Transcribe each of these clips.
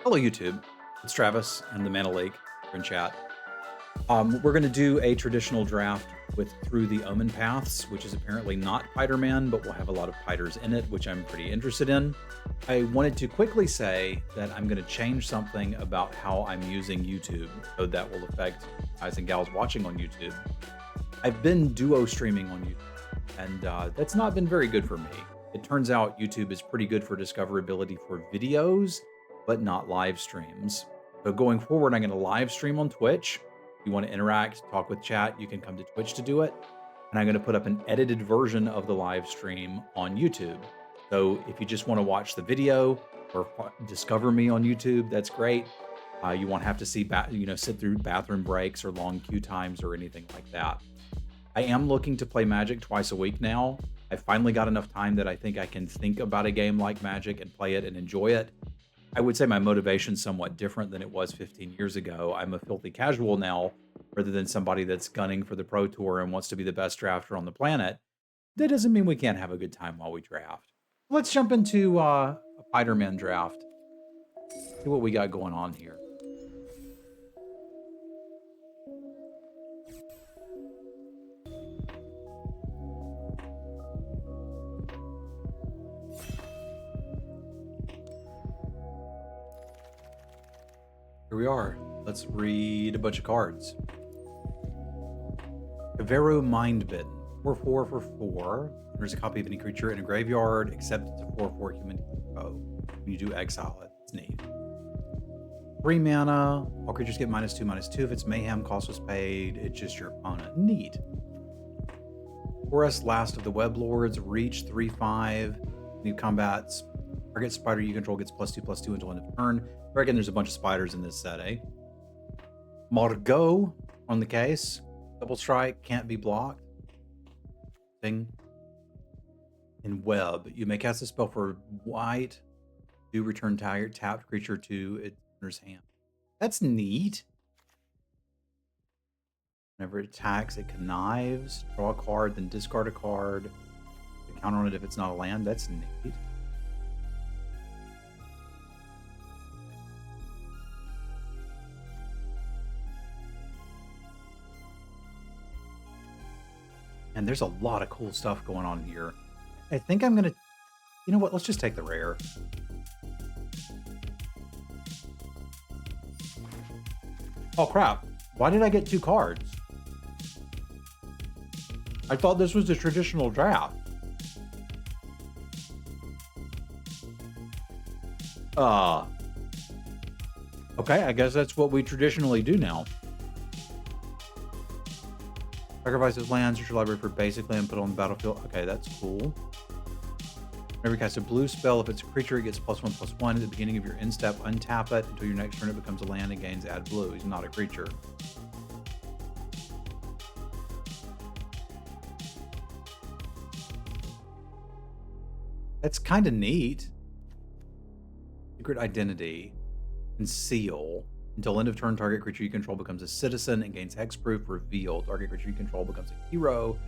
Hello, YouTube. It's Travis and the Mana League. We're in chat. We're going to do a traditional draft with through the Omenpaths, which is apparently not Spider-Man, but will have a lot of Spiders in it, which I'm pretty interested in. I wanted to quickly say that I'm going to change something about how I'm using YouTube, so that will affect guys and gals watching on YouTube. I've been duo streaming on YouTube, and that's not been very good for me. It turns out YouTube is pretty good for discoverability for videos, but not live streams. So going forward, I'm going to live stream on Twitch. If you want to interact, talk with chat, you can come to Twitch to do it. And I'm going to put up an edited version of the live stream on YouTube. So if you just want to watch the video or discover me on YouTube, that's great. You won't have to see, sit through bathroom breaks or long queue times or anything like that. I am looking to play Magic twice a week now. I finally got enough time that I think I can think about a game like Magic and play it and enjoy it. I would say my motivation's somewhat different than it was 15 years ago. I'm a filthy casual now, rather than somebody that's gunning for the Pro Tour and wants to be the best drafter on the planet. That doesn't mean we can't have a good time while we draft. Let's jump into a Spider-Man draft. See what we got going on here. Here we are. Let's read a bunch of cards. Kavero Mindbitten. 4/4 for 4. There's a copy of any creature in a graveyard, except it's a 4/4 human hero. When you do exile it, it's neat. 3 mana. All creatures get -2/-2. If it's mayhem, cost was paid. It's just your opponent. Neat. Forest, Last of the Web Lords. Reach 3/5. New combats. Target spider you control gets +2/+2 until end of turn. I reckon there's a bunch of spiders in this set, eh? Margot on the case. Double strike, can't be blocked. Thing. In web, you may cast a spell for white. Do return tapped creature to its owner's hand. That's neat. Whenever it attacks, it connives. Draw a card, then discard a card. The counter on it if it's not a land. That's neat. And there's a lot of cool stuff going on here. I think I'm going to... You know what? Let's just take the rare. Oh, crap. Why did I get 2 cards? I thought this was the traditional draft. Okay, I guess that's what we traditionally do now. Sacrifices lands, search your library for basic land, put it on the battlefield. Okay, that's cool. Whenever you cast a blue spell, if it's a creature, it gets +1/+1. At the beginning of your end step, untap it until your next turn it becomes a land and gains add blue. He's not a creature. That's kind of neat. Secret Identity. Conceal. Until end of turn, target creature you control becomes a citizen and gains hexproof. Reveal. Target creature you control becomes a hero.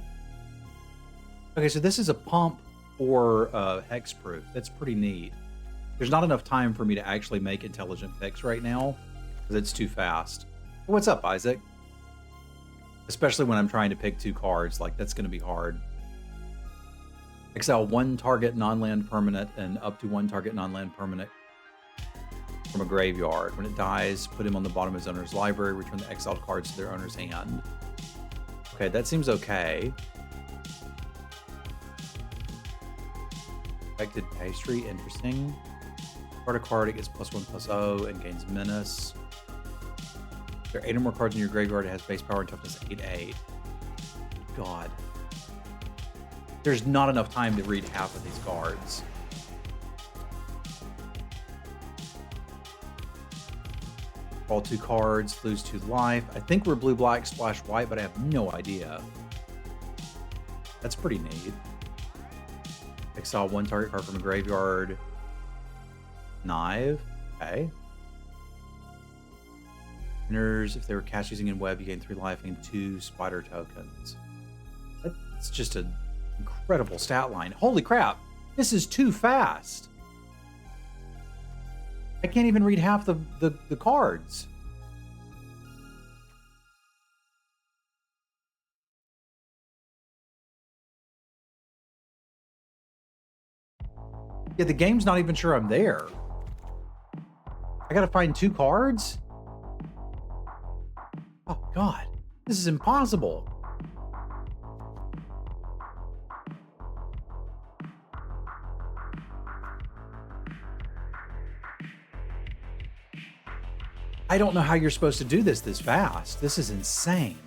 Okay, so this is a pump or hexproof. That's pretty neat. There's not enough time for me to actually make intelligent picks right now because it's too fast. What's up, Isaac? Especially when I'm trying to pick 2 cards, like that's going to be hard. Exile 1 target non-land permanent and up to 1 target non-land permanent from a graveyard. When it dies, put him on the bottom of his owner's library, return the exiled cards to their owner's hand. Okay, that seems okay. Affected pastry, interesting. Card a card, it gets +1/+0 and gains menace. If there are 8 or more cards in your graveyard, it has base power and toughness 8/8. God. There's not enough time to read half of these cards. Draw 2 cards, lose 2 life. I think we're blue, black, splash white, but I have no idea. That's pretty neat. Exile 1 target card from a graveyard. Knive. Okay. Winners, if they were cast using in web, you gain 3 life and 2 spider tokens. That's just an incredible stat line. Holy crap. This is too fast. I can't even read half the cards. Yeah, the game's not even sure I'm there. I gotta find 2 cards? Oh, God. This is impossible. I don't know how you're supposed to do this fast. This is insane.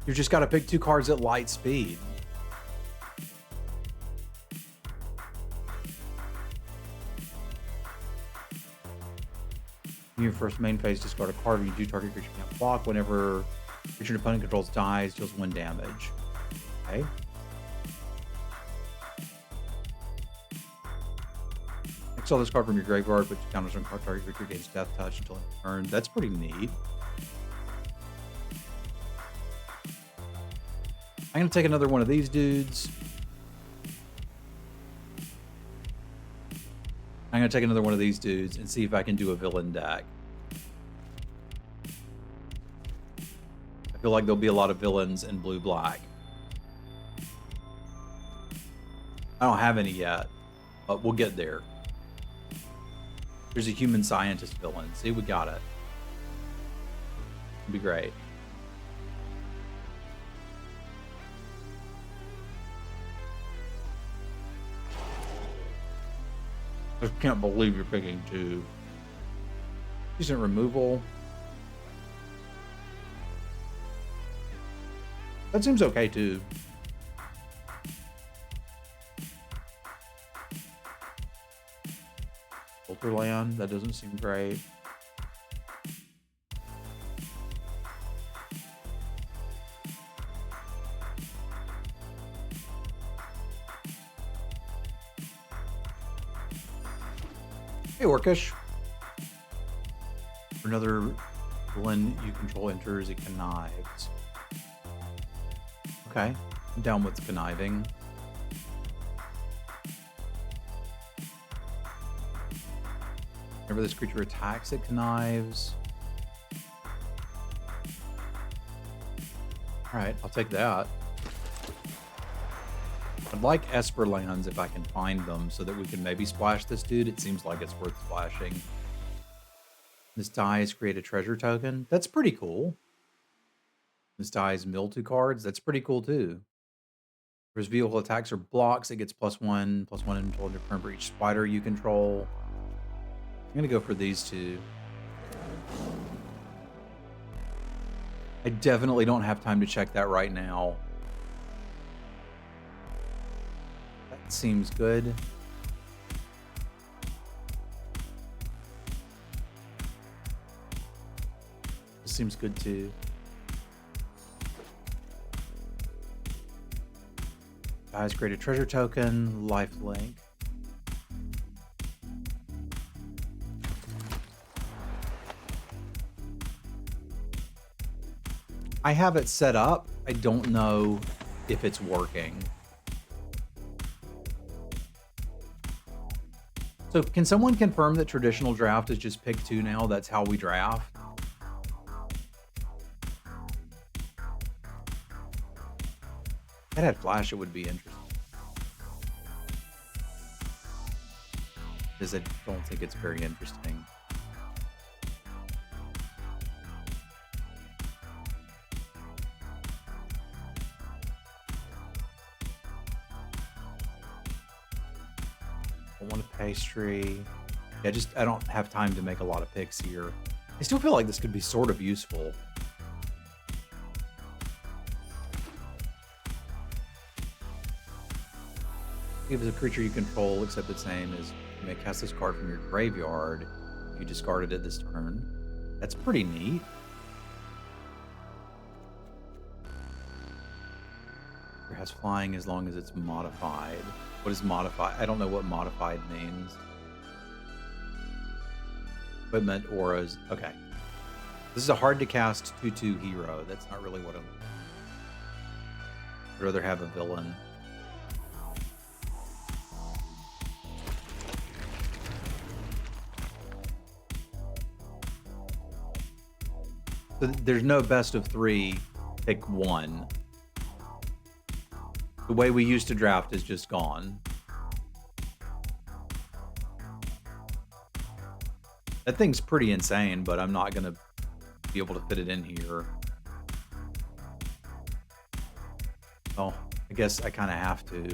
You just gotta pick 2 cards at light speed. In your first main phase, discard a card when you do target creature can't block. Whenever creature an opponent controls dies, deals 1 damage. Okay. Exile this card from your graveyard, but counters on card target creature gains death touch until end of turn. That's pretty neat. I'm gonna take another one of these dudes. I'm gonna take another one of these dudes and see if I can do a villain deck. I feel like there'll be a lot of villains in blue-black. I don't have any yet, but we'll get there. There's a human scientist villain. See, we got it. It'd be great. I can't believe you're picking 2. Decent removal. That seems okay too. Filter land, that doesn't seem great. Hey, Orcish. Another villain you control enters, it connives. Okay, I'm down with conniving. Whenever this creature attacks, it connives. Alright, I'll take that. I'd like Esper lands if I can find them so that we can maybe splash this dude. It seems like it's worth splashing. This dies create a treasure token. That's pretty cool. This dies mill 2 cards. That's pretty cool too. There's vehicle attacks or blocks. It gets +1/+1 until end of turn for each spider you control. I'm gonna go for these 2. I definitely don't have time to check that right now. That seems good. This seems good too. Guys, create a treasure token, lifelink. I have it set up. I don't know if it's working. So can someone confirm that traditional draft is just pick 2 now? That's how we draft? If it had flash, it would be interesting. Because I don't think it's very interesting. I want a pastry. Yeah, I don't have time to make a lot of picks here. I still feel like this could be sort of useful. If it's a creature you control, except its name is, you may cast this card from your graveyard if you discarded it this turn. That's pretty neat. It has flying as long as it's modified. What is modified? I don't know what modified means. Equipment, auras. Okay. This is a hard to cast 2/2 hero. That's not really what I'm... I'd rather have a villain. So there's no best of 3, pick 1. The way we used to draft is just gone. That thing's pretty insane, but I'm not gonna be able to fit it in here. Oh, I guess I kind of have to.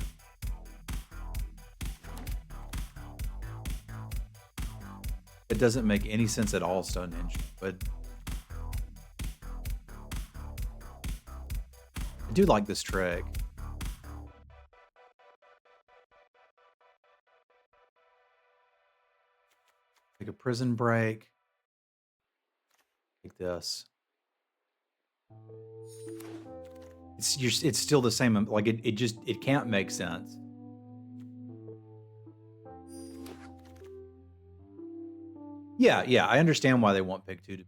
It doesn't make any sense at all, Stonehenge, but I do like this trick. Like a prison break. Like this. It's still the same. Like it can't make sense. Yeah, I understand why they want pick 2 to.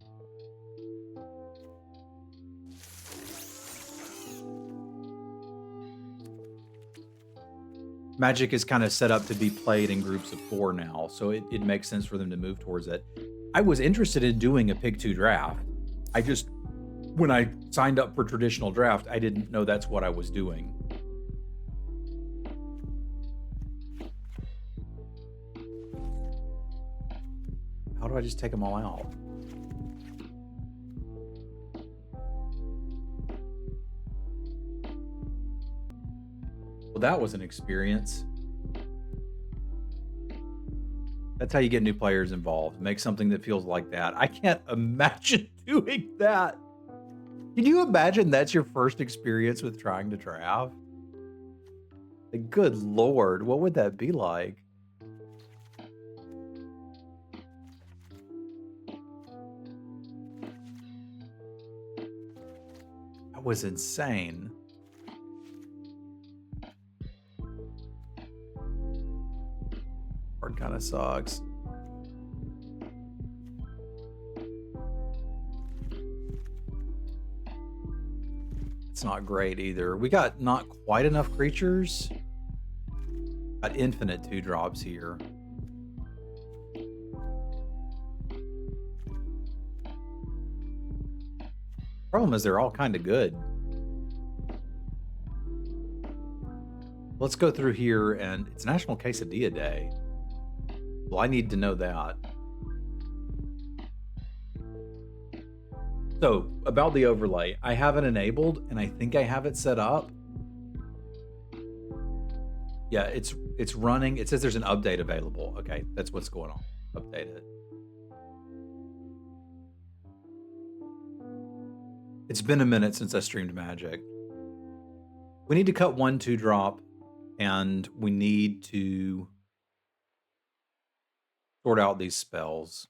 Magic is kind of set up to be played in groups of 4 now, so it makes sense for them to move towards it. I was interested in doing a pick 2 draft. When I signed up for traditional draft, I didn't know that's what I was doing. How do I just take them all out? Well, that was an experience. That's how you get new players involved. Make something that feels like that. I can't imagine doing that. Can you imagine that's your first experience with trying to draft? Like, good Lord, what would that be like? That was insane. Card kind of sucks. It's not great either. We got not quite enough creatures. Got infinite 2-drops here. Problem is they're all kind of good. Let's go through here, and it's National Quesadilla Day. Well, I need to know that. So, about the overlay, I have it enabled, and I think I have it set up. Yeah, it's running. It says there's an update available. Okay, that's what's going on. Update it. It's been a minute since I streamed Magic. We need to cut 1 2-drop, and we need to sort out these spells.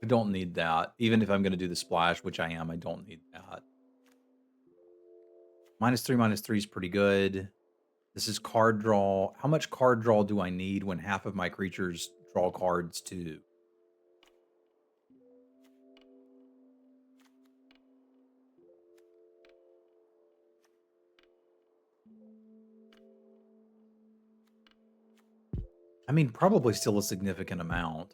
I don't need that. Even if I'm going to do the splash, which I am, I don't need that. -3/-3 is pretty good. This is card draw. How much card draw do I need when half of my creatures draw cards too? I mean, probably still a significant amount.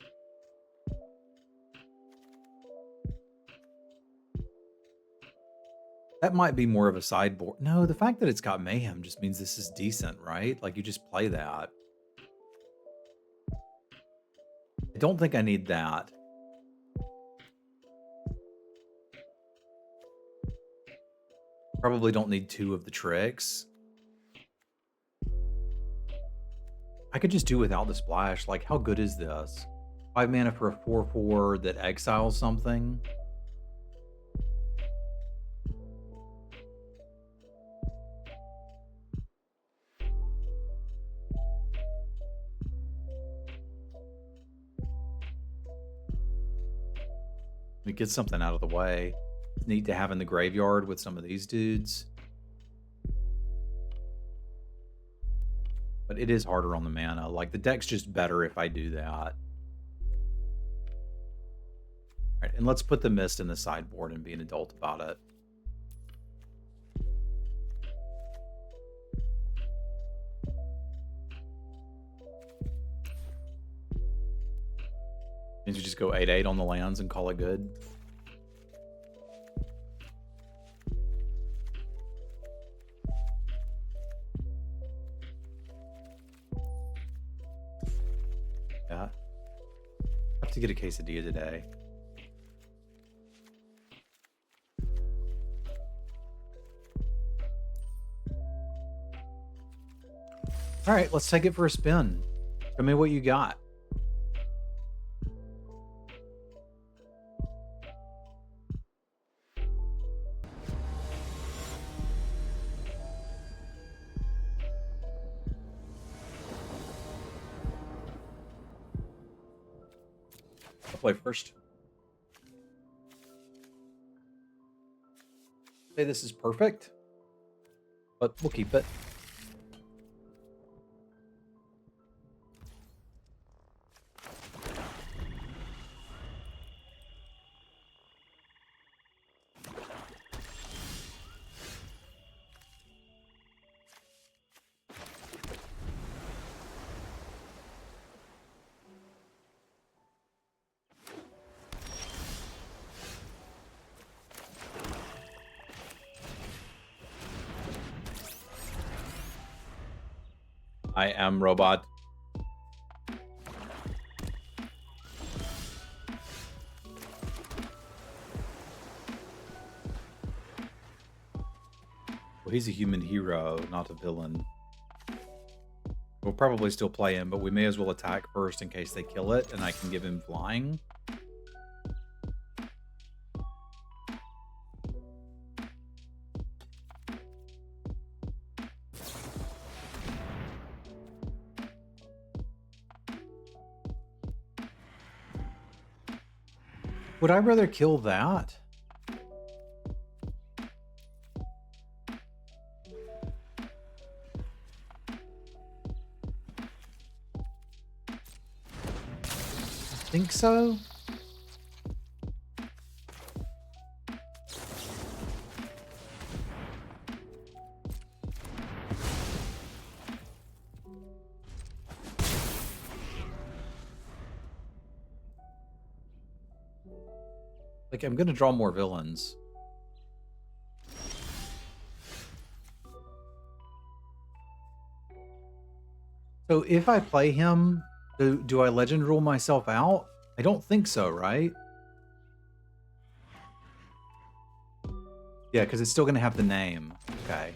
That might be more of a sideboard. No, the fact that it's got mayhem just means this is decent, right? Like, you just play that. I don't think I need that. Probably don't need 2 of the tricks. I could just do without the splash. Like, how good is this? 5 mana for a 4/4 that exiles something. We get something out of the way. It's neat to have in the graveyard with some of these dudes. But it is harder on the mana. Like, the deck's just better if I do that. Right, and let's put the mist in the sideboard and be an adult about it. Means we just go 8/8 on the lands and call it good. Yeah. I have to get a quesadilla today. All right, let's take it for a spin. Tell me what you got. I'll play first. Say this is perfect, but we'll keep it. I am robot. Well, he's a human hero, not a villain. We'll probably still play him, but we may as well attack first in case they kill it, and I can give him flying. Would I rather kill that? I think so. Like, I'm gonna draw more villains. So if I play him, do I legend rule myself out? I don't think so, right? Yeah, because it's still gonna have the name. Okay.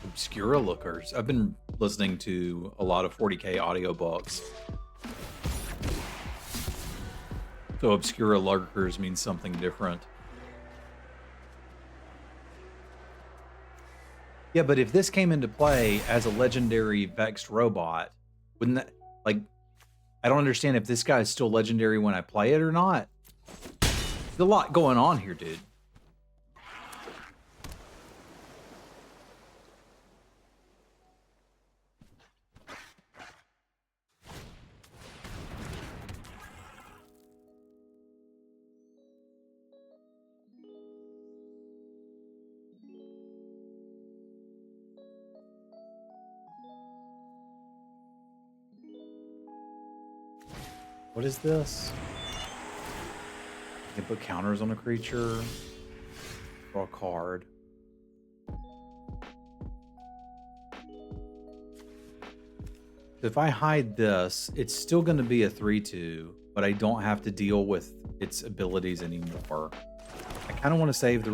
Obscura lookers. I've been listening to a lot of 40K audiobooks. So obscura lurkers means something different. Yeah, but if this came into play as a legendary vexed robot, wouldn't that, like, I don't understand if this guy is still legendary when I play it or not. There's a lot going on here, dude. What is this? You can put counters on a creature. Draw a card. If I hide this, it's still going to be a 3/2, but I don't have to deal with its abilities anymore. I kind of want to save the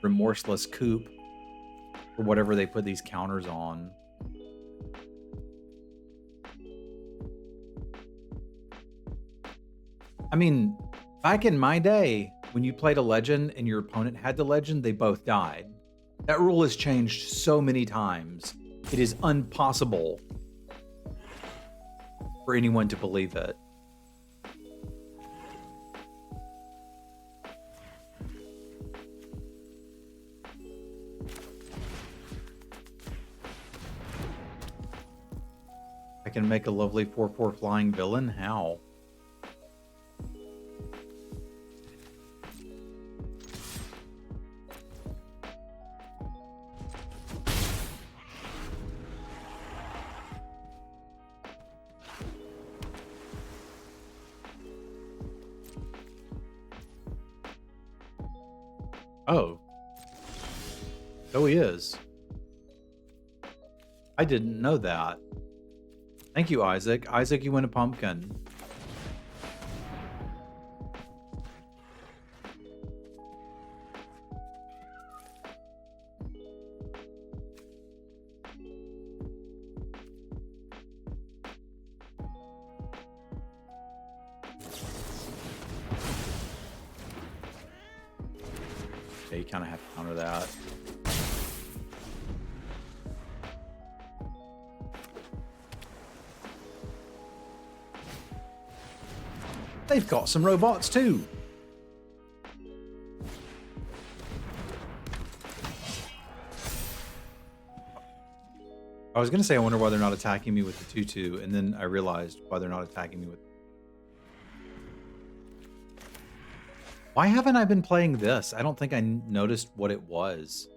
remorseless coup for whatever they put these counters on. I mean, back in my day, when you played a legend and your opponent had the legend, they both died. That rule has changed so many times. It is impossible for anyone to believe it. I can make a lovely 4/4 flying villain? How? Oh. So he is. I didn't know that. Thank you, Isaac. Isaac, you win a pumpkin. Yeah, you kind of have to counter that. They've got some robots too. I was going to say, I wonder why they're not attacking me with the 2/2, and then I realized why they're not attacking me with... Why haven't I been playing this? I don't think I noticed what it was.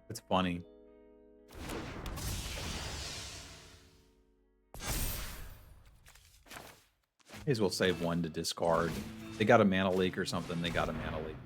It's funny. May as well save one to discard. They got a mana leak or something. They got a mana leak.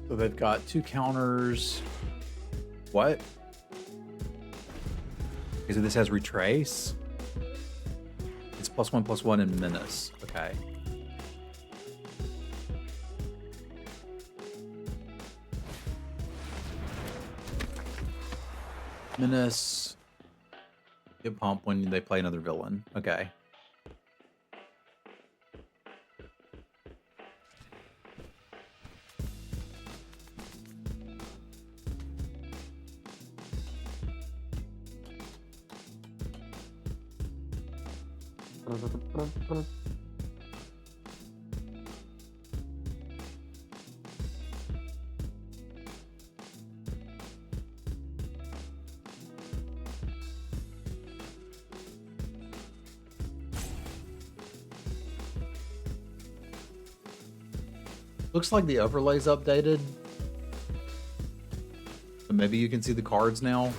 So they've got 2 counters. What? Okay, so this has retrace. It's +1/+1 and menace. Okay. Menace. Get pump when they play another villain. Okay. Looks like the overlay's updated. So maybe you can see the cards now.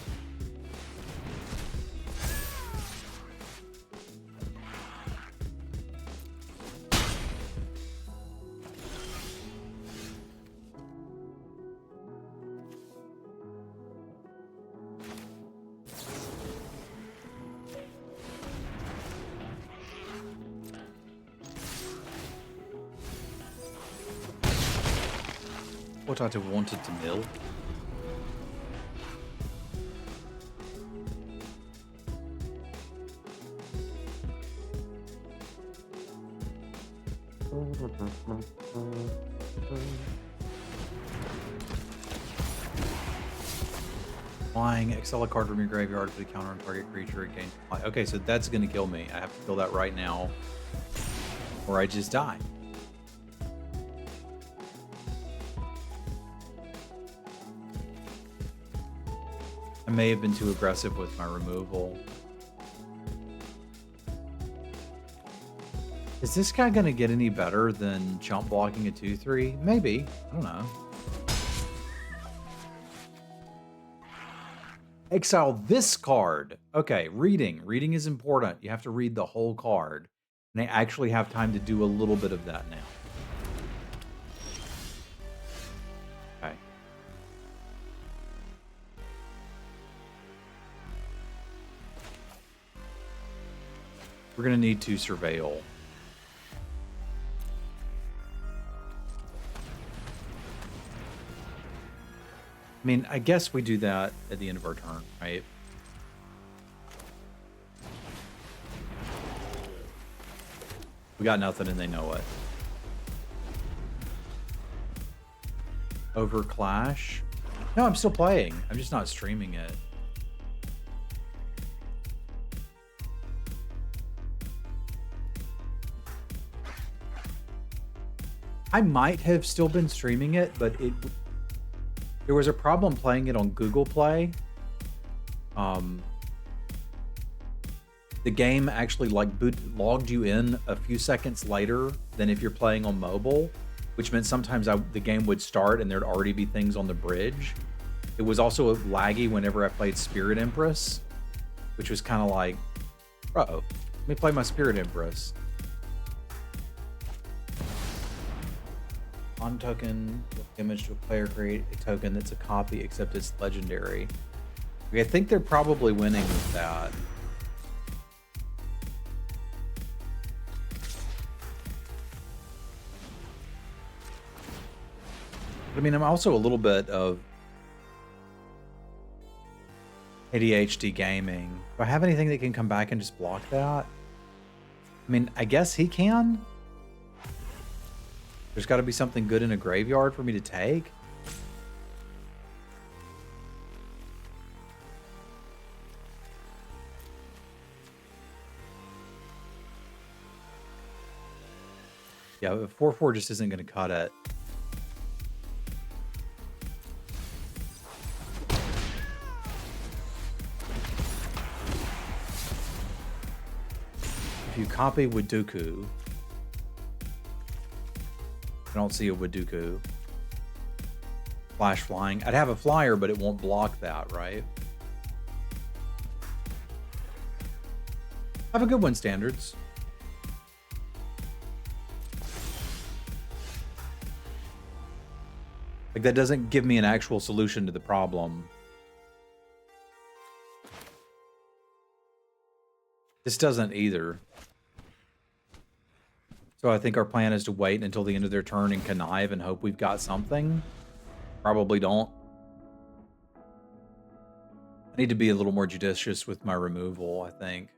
What I'd have wanted to mill. Flying, exile a card from your graveyard for the counter on target creature again. Okay, so that's gonna kill me. I have to kill that right now, or I just die. I may have been too aggressive with my removal. Is this guy gonna get any better than chump blocking a 2/3? Maybe. I don't know. Exile this card. Okay, reading. Reading is important. You have to read the whole card. And I actually have time to do a little bit of that now. Okay. We're going to need to surveil. I mean, I guess we do that at the end of our turn, right? We got nothing and they know it. Over Clash? No, I'm still playing. I'm just not streaming it. I might have still been streaming it, but there was a problem playing it on Google Play. The game actually logged you in a few seconds later than if you're playing on mobile, which meant sometimes the game would start and there'd already be things on the bridge. It was also laggy whenever I played Spirit Empress, which was kind of like, let me play my Spirit Empress. On token, image to a player, create a token that's a copy except it's legendary. Okay, I think they're probably winning with that. I mean, I'm also a little bit of ADHD gaming. Do I have anything that can come back and just block that? I mean, I guess he can. There's got to be something good in a graveyard for me to take. Yeah, 4/4 just isn't going to cut it. If you copy Waduku, I don't see a Waduku. Flash flying. I'd have a flyer, but it won't block that, right? Have a good one, Standards. Like, that doesn't give me an actual solution to the problem. This doesn't either. So I think our plan is to wait until the end of their turn and connive and hope we've got something. Probably don't. I need to be a little more judicious with my removal, I think.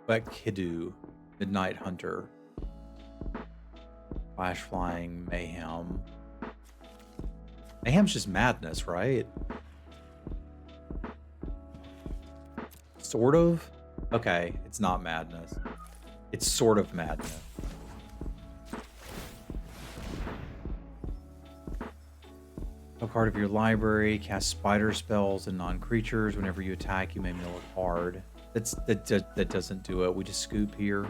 But Kiddu, Midnight Hunter, Flash Flying, Mayhem. Mayhem's just madness, right? Sort of? Okay, it's not madness. It's sort of madness. A card of your library, cast spider spells and non-creatures. Whenever you attack, you may mill a card. That doesn't do it. We just scoop here.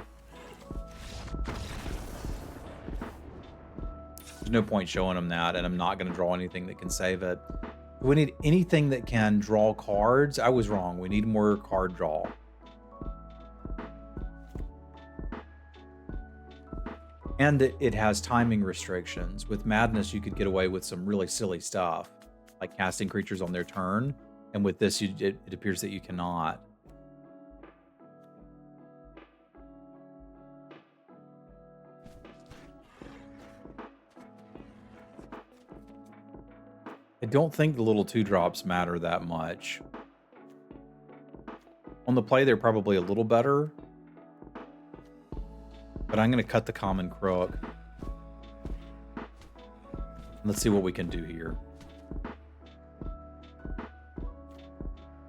There's no point showing them that, and I'm not going to draw anything that can save it. Do we need anything that can draw cards? I was wrong. We need more card draw. And it has timing restrictions. With Madness, you could get away with some really silly stuff, like casting creatures on their turn. And with this, it appears that you cannot. I don't think the little 2-drops matter that much. On the play, they're probably a little better. But I'm going to cut the common crook. Let's see what we can do here.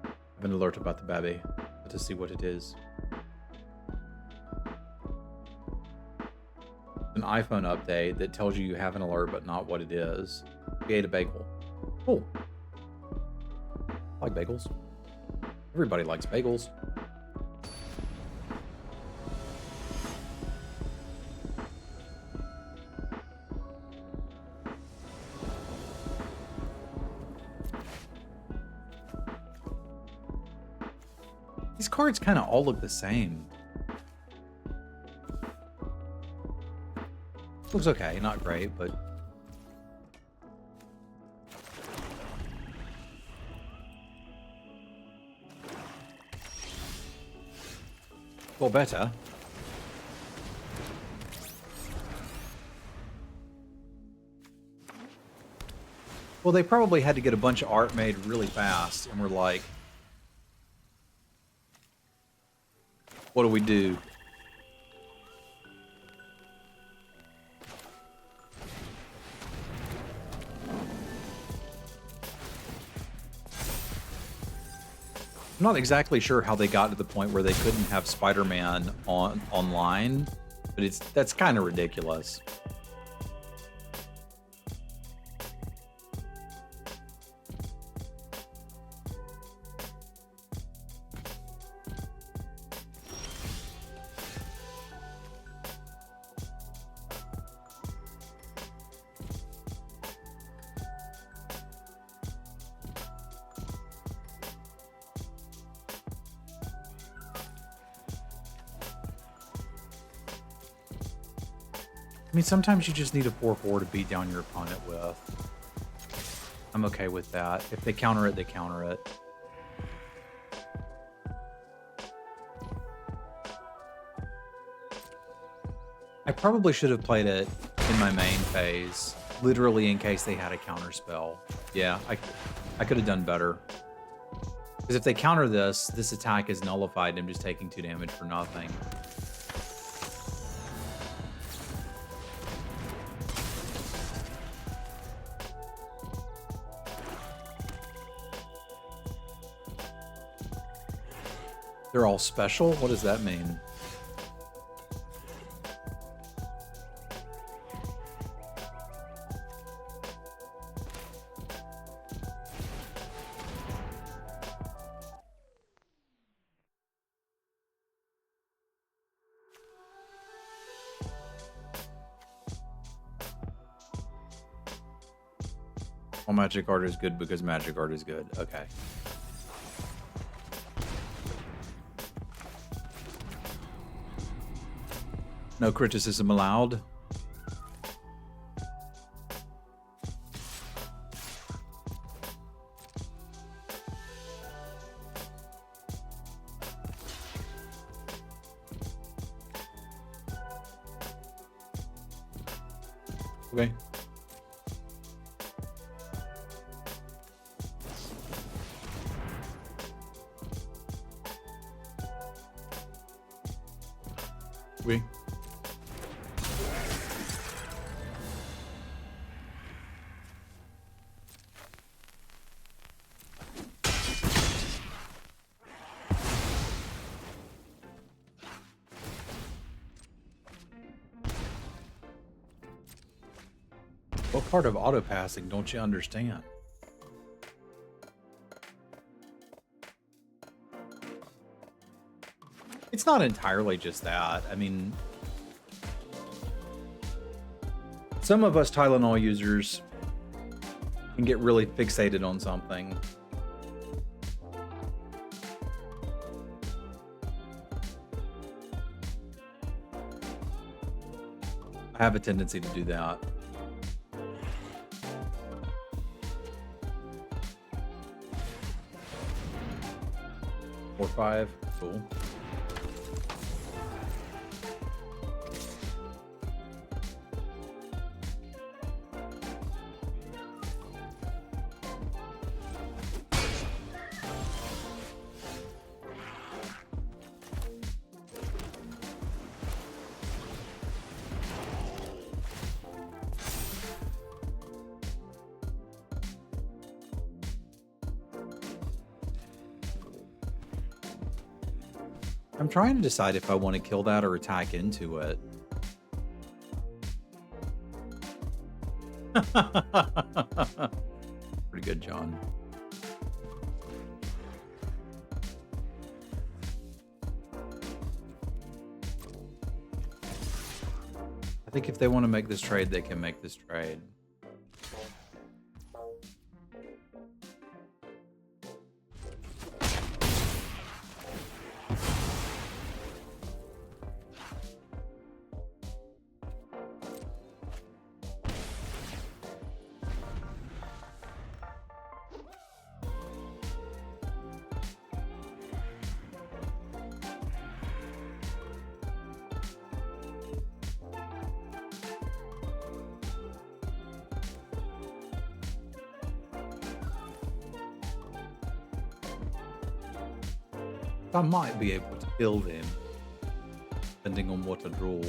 I have an alert about the baby. To see what it is. An iPhone update that tells you have an alert but not what it is. We ate a bagel. Cool. I like bagels. Everybody likes bagels. These cards kind of all look the same. Looks okay, not great, but... Well, better. Well, they probably had to get a bunch of art made really fast, and we're like, what do we do? I'm not exactly sure how they got to the point where they couldn't have Spider-Man online, but that's kind of ridiculous. I mean, sometimes you just need a 4/4 to beat down your opponent with. I'm okay with that. If they counter it, they counter it. I probably should have played it in my main phase, literally in case they had a counter spell. Yeah, I could have done better. Because if they counter this attack is nullified. I'm just taking 2 damage for nothing. They're all special? What does that mean? Well, magic art is good because magic art is good. Okay. No criticism allowed. Okay. Oui. What part of auto-passing don't you understand? It's not entirely just that. I mean, some of us Tylenol users can get really fixated on something. I have a tendency to do that. Or 5. Cool. I'm trying to decide if I want to kill that or attack into it. Pretty good, John. I think if they want to make this trade, they can make this trade. I might be able to kill him, depending on what I draw.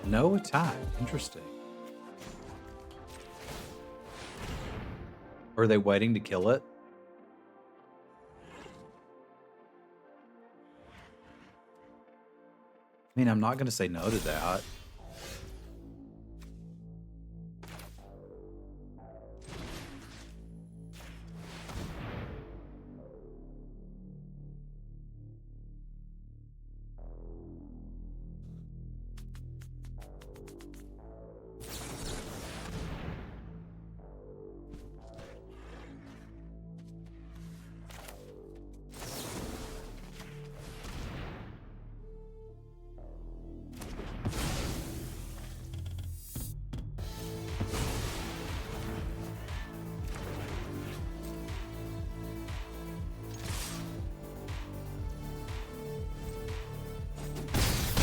No attack. Interesting. Are they waiting to kill it? I mean, I'm not going to say no to that.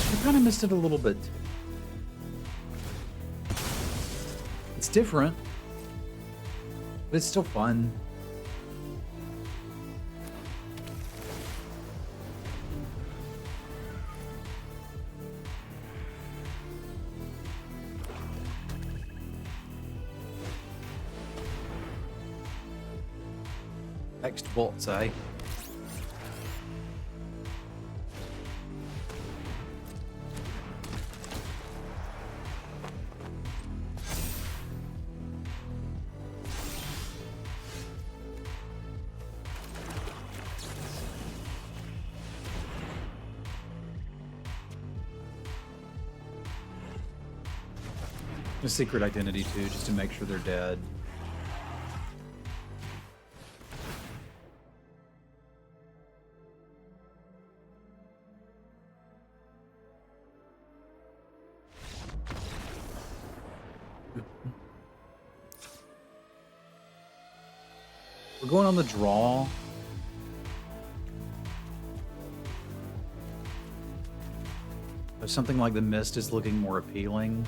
I kind of missed it a little bit. It's different, but it's still fun. Next bots, eh? A secret identity too, just to make sure they're dead. We're going on the draw. But something like the mist is looking more appealing.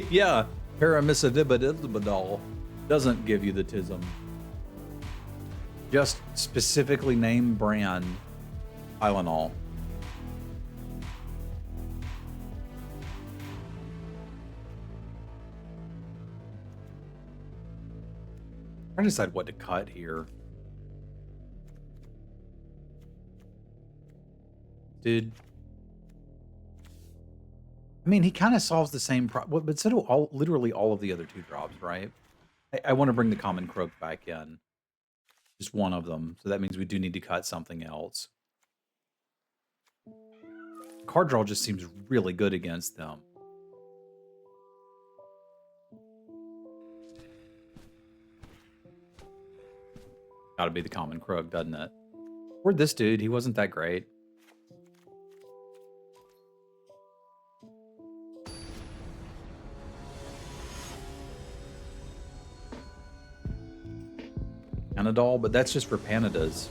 Yeah, paramicidibidibidol doesn't give you the tism. Just specifically name brand Tylenol. Trying to decide what to cut here. Dude. I mean, he kind of solves the same problem, but so do literally all of the other 2 drops, right? I want to bring the common croak back in. Just one of them. So that means we do need to cut something else. Card draw just seems really good against them. Gotta be the common croak, doesn't it? Or this dude, he wasn't that great. Panadol, but that's just for Panadas.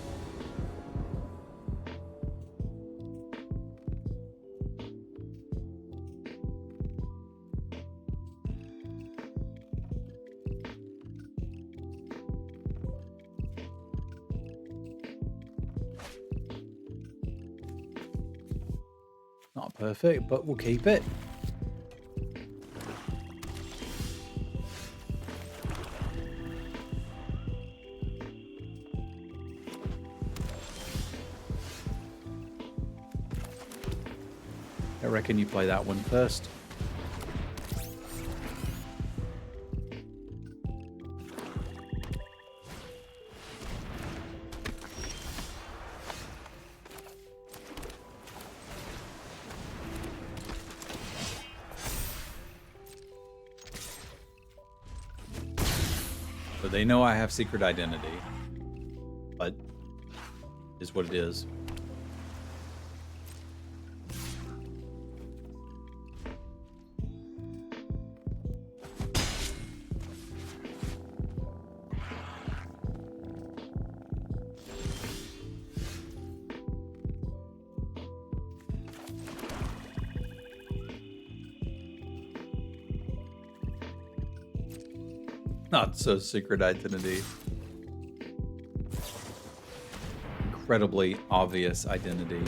Not perfect, but we'll keep it. I reckon you play that one first. So they know I have secret identity, but it is what it is. Not so secret identity. Incredibly obvious identity.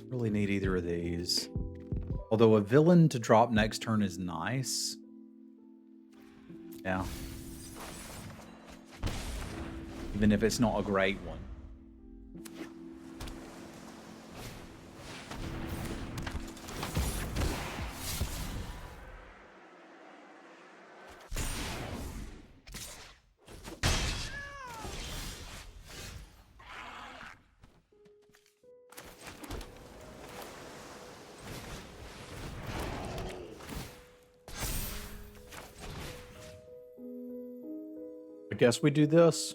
Really need either of these. Although a villain to drop next turn is nice. Yeah. Even if it's not a great one. I guess we do this.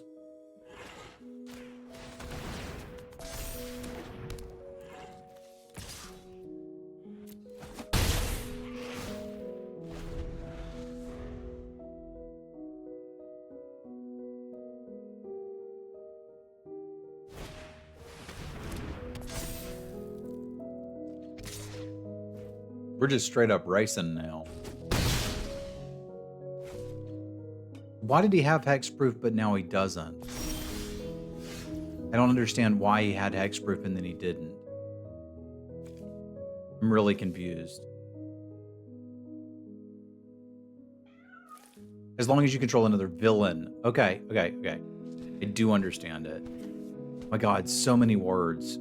We're just straight up racing now. Why did he have hexproof, but now he doesn't? I don't understand why he had hexproof and then he didn't. I'm really confused. As long as you control another villain. Okay. I do understand it. My God, so many words.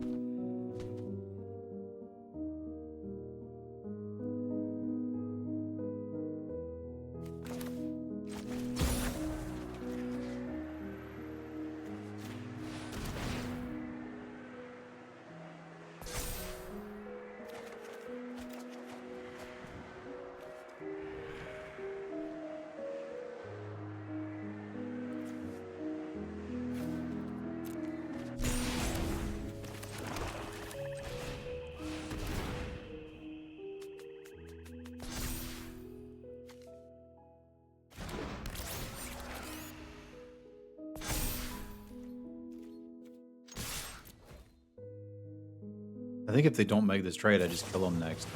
I think if they don't make this trade, I just kill them next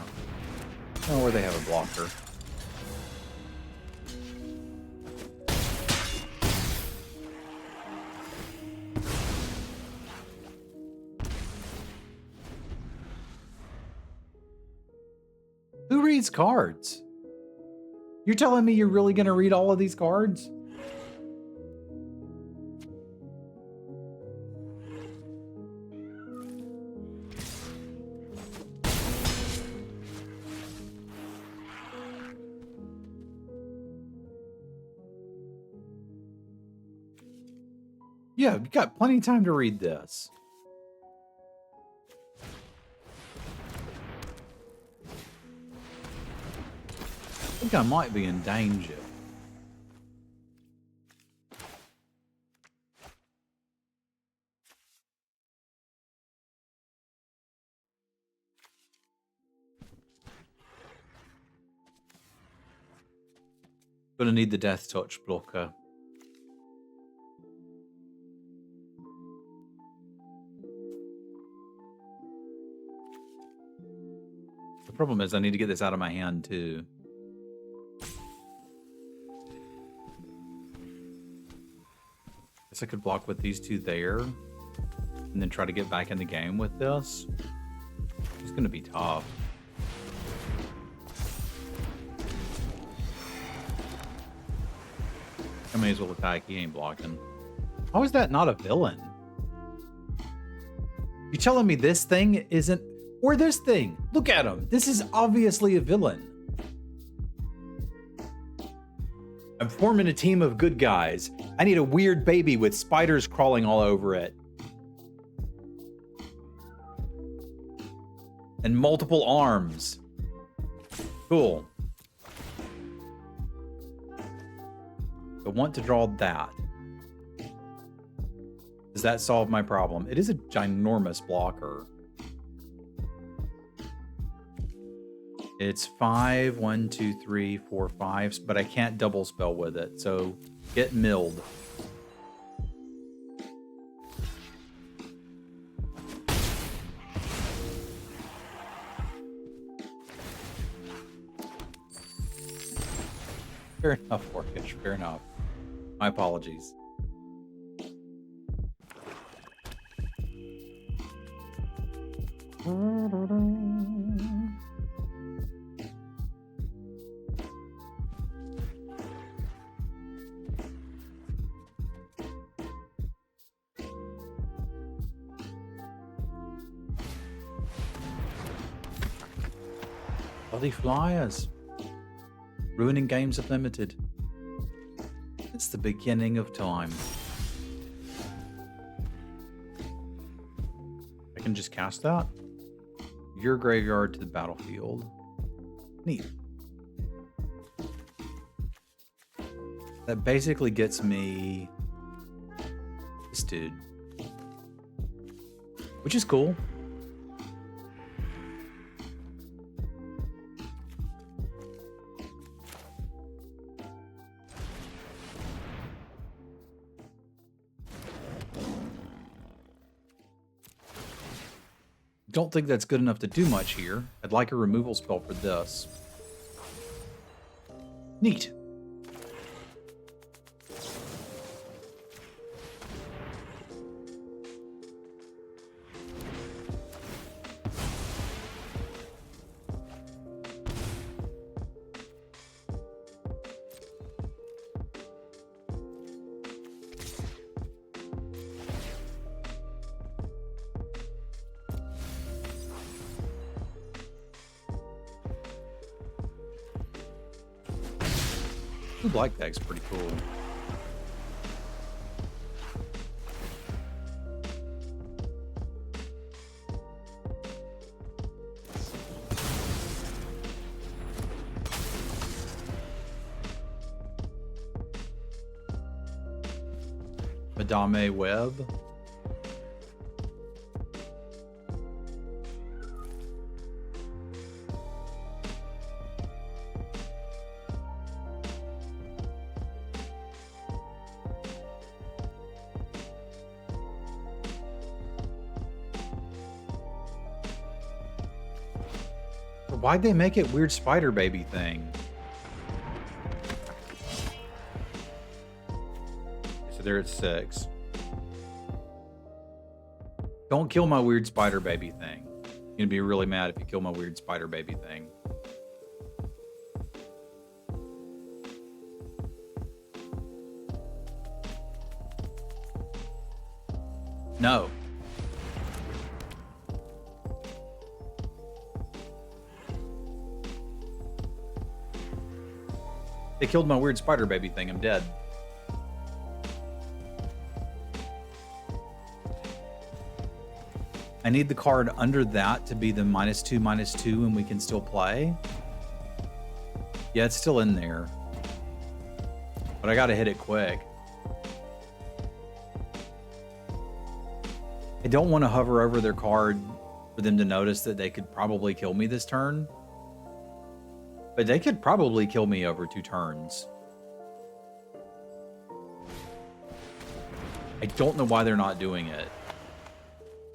turn. Or they have a blocker. Who reads cards? You're telling me you're really going to read all of these cards? Yeah, you've got plenty of time to read this. I think I might be in danger. Gonna need the death touch blocker. The problem is I need to get this out of my hand too. Guess I could block with these two there and then try to get back in the game with this. It's gonna be tough. I may as well attack. He ain't blocking. How is that not a villain? You telling me this thing isn't... Or this thing? Look at him. This is obviously a villain. I'm forming a team of good guys. I need a weird baby with spiders crawling all over it. And multiple arms. Cool. I want to draw that. Does that solve my problem? It is a ginormous blocker. It's 5, 1, 2, 3, 4, 5, but I can't double spell with it. So get milled. Fair enough, Orcish. Fair enough. My apologies. Bloody flyers. Ruining games of limited. It's the beginning of time. I can just cast that. Your graveyard to the battlefield. Neat. That basically gets me this dude. Which is cool. Don't think that's good enough to do much here. I'd like a removal spell for this. Neat. Blue black deck's pretty cool. Madame Web. Why'd they make it weird spider baby thing? So they're at 6. Don't kill my weird spider baby thing. I'm gonna be really mad if you kill my weird spider baby thing. No. They killed my weird spider baby thing. I'm dead. I need the card under that to be the -2/-2 and we can still play. Yeah, it's still in there. But I gotta hit it quick. I don't want to hover over their card for them to notice that they could probably kill me this turn. But they could probably kill me over 2 turns. I don't know why they're not doing it.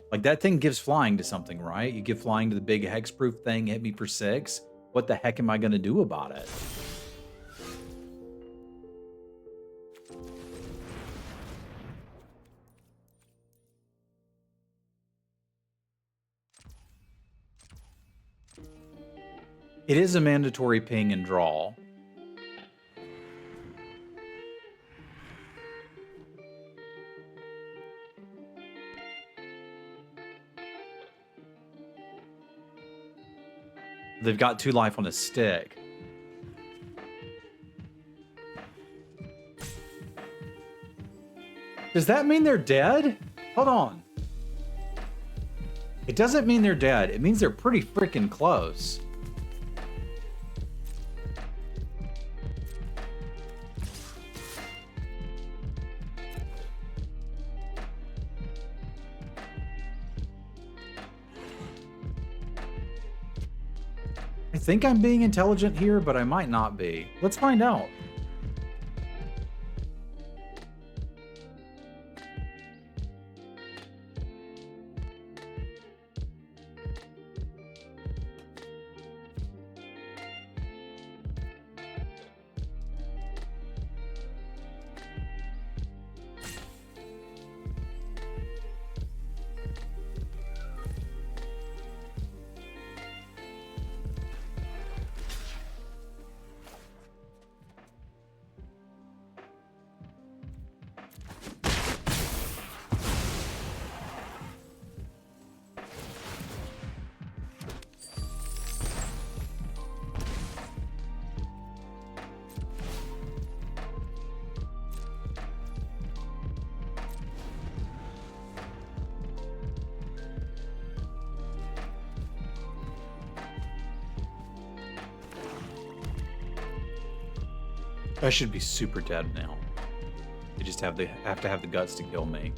Like, that thing gives flying to something, right? You give flying to the big hexproof thing, hit me for 6. What the heck am I going to do about it? It is a mandatory ping and draw. They've got 2 life on a stick. Does that mean they're dead? Hold on. It doesn't mean they're dead. It means they're pretty freaking close. I think I'm being intelligent here, but I might not be. Let's find out. I should be super dead now. They just have to have the guts to kill me.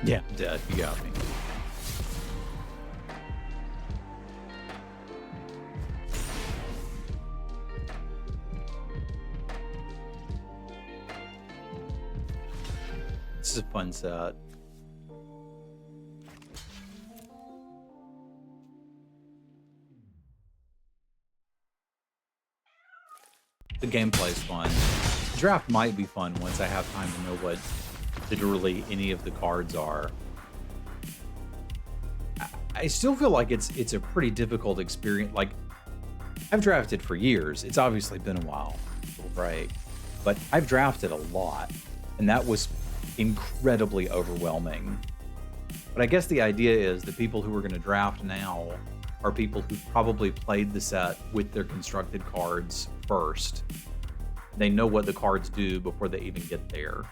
Yeah, I'm dead. You got me. This is a fun set. The gameplay's fun. The draft might be fun once I have time to know what literally any of the cards are. I still feel like it's a pretty difficult experience. Like, I've drafted for years. It's obviously been a while, right? But I've drafted a lot, and that was incredibly overwhelming. But I guess the idea is the people who are going to draft now are people who probably played the set with their constructed cards first. They know what the cards do before they even get there.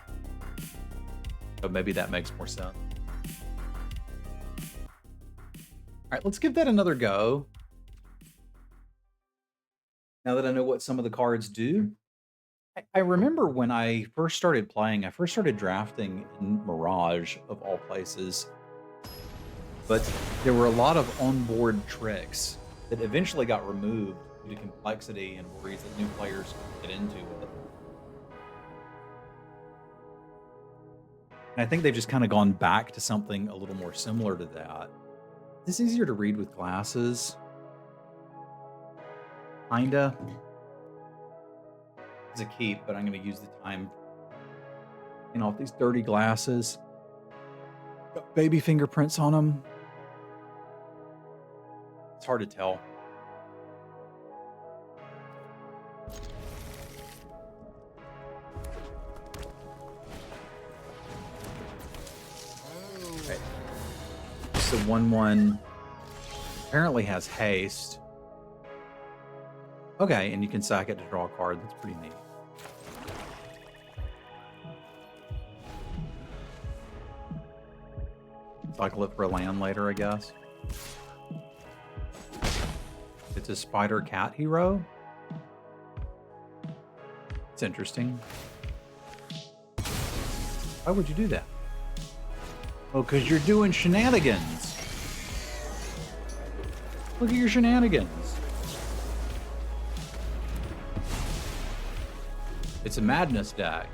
So maybe that makes more sense. All right, let's give that another go. Now that I know what some of the cards do. I remember when I first started playing, I first started drafting in Mirage, of all places. But there were a lot of onboard tricks that eventually got removed due to complexity and worries that new players could get into it. And I think they've just kind of gone back to something a little more similar to that. It's easier to read with glasses. Kinda. It's a keep, but I'm going to use the time off these dirty glasses. Got baby fingerprints on them. It's hard to tell. Okay. So 1/1 apparently has haste. Okay, and you can sack it to draw a card. That's pretty neat. Cycle it for a land later, I guess. It's a spider cat hero. It's interesting. Why would you do that? Oh, because you're doing shenanigans. Look at your shenanigans. It's a madness deck.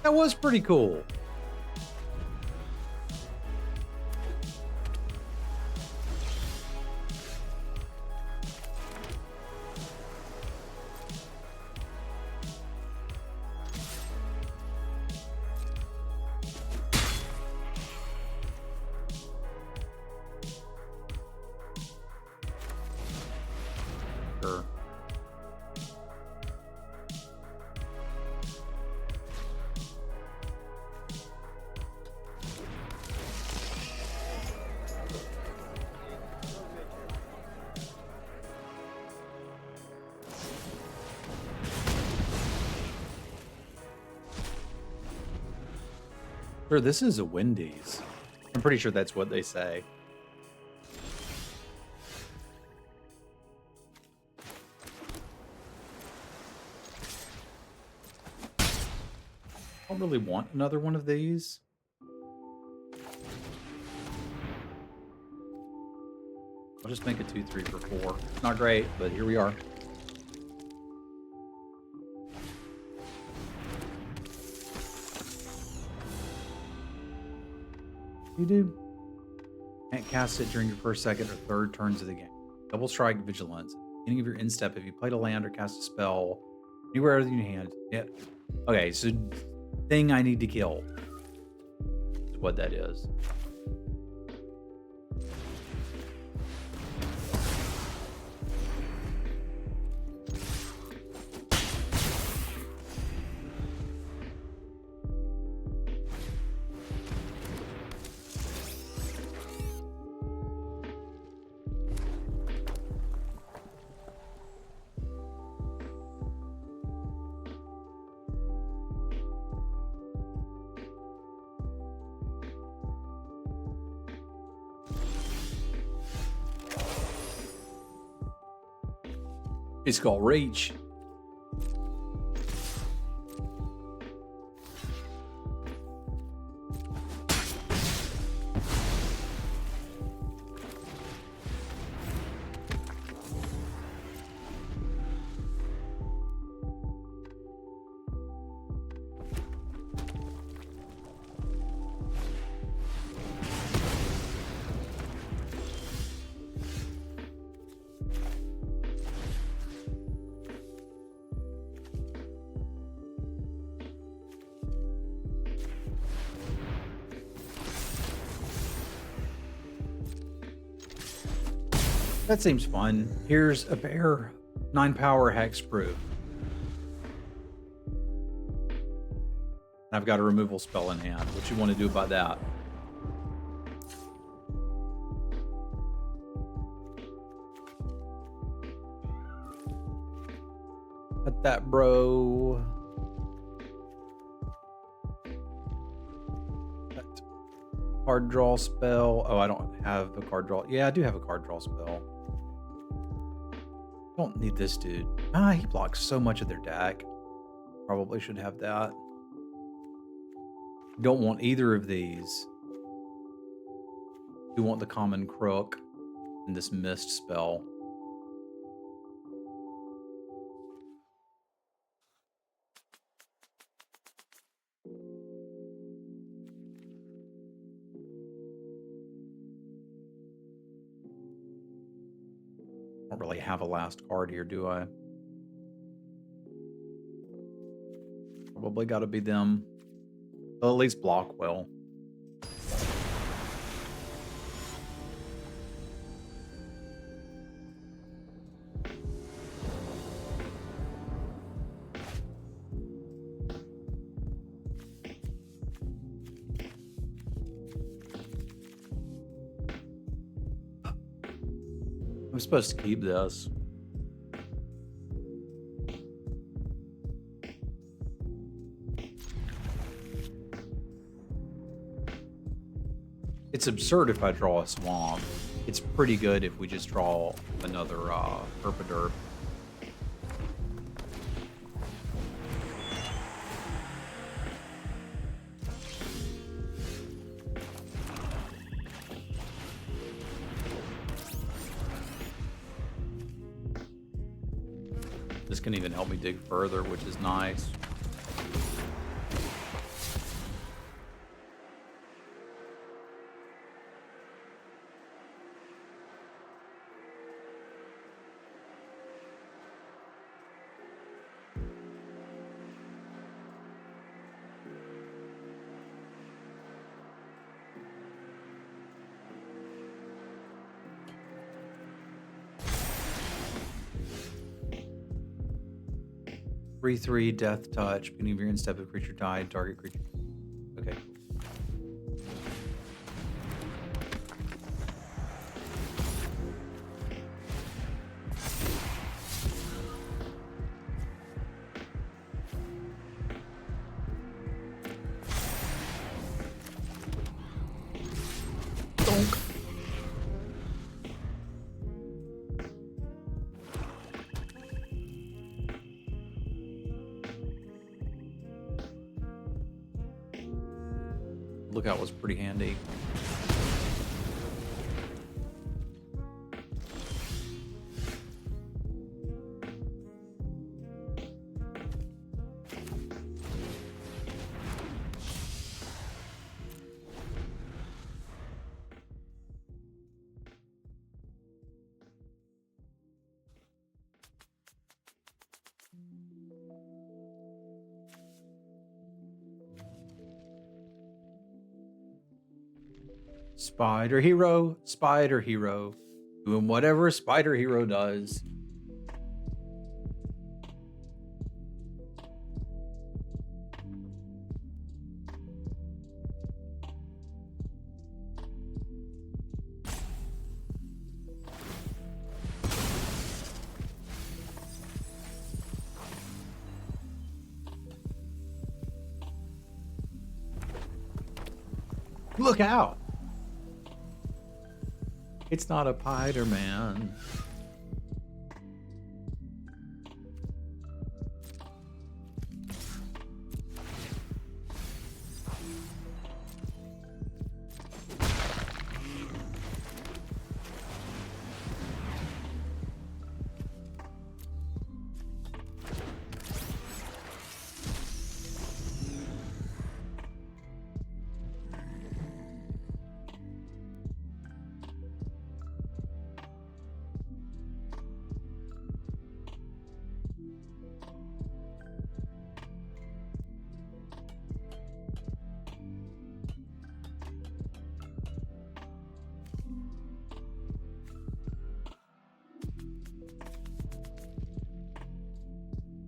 That was pretty cool. Sure. Sure, this is a Wendy's. I'm pretty sure that's what they say. I don't really want another one of these. I'll just make a 2, 3 for 4. Not great, but here we are. You do. Can't cast it during your first, second, or third turns of the game. Double strike vigilance. At the beginning of your end step, if you played a land or cast a spell anywhere other than your hand. Yeah. Okay, so thing I need to kill is what that is. It's called Reach. That seems fun. Here's a bear, 9 power hexproof. I've got a removal spell in hand. What you want to do about that? Cut that, bro. Cut. Card draw spell. Oh, I don't have a card draw. Yeah, I do have a card draw spell. Don't need this dude. Ah, he blocks so much of their deck. Probably should have that. Don't want either of these. You want the common crook and this mist spell. Don't really have a last card here, do I? Probably got to be them. They'll at least block well. I'm supposed to keep this. It's absurd if I draw a swamp. It's pretty good if we just draw another Herpaderp. This can even help me dig further, which is nice. Three death touch. Beginning of your end step, if creature died, target creature. Okay. Bonk. Lookout was pretty handy. Spider Hero, doing whatever Spider Hero does. Look out! It's not a Spider-Man.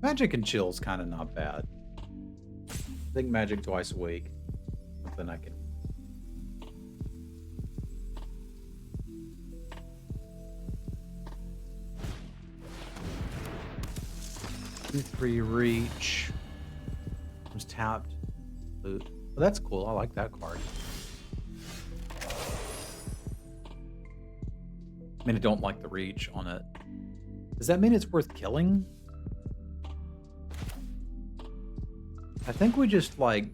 Magic and chill's kind of not bad. I think magic twice a week. Something I can. Two, 3 reach. Was tapped. Loot. Well, that's cool. I like that card. I mean, I don't like the reach on it. Does that mean it's worth killing? I think we just, like,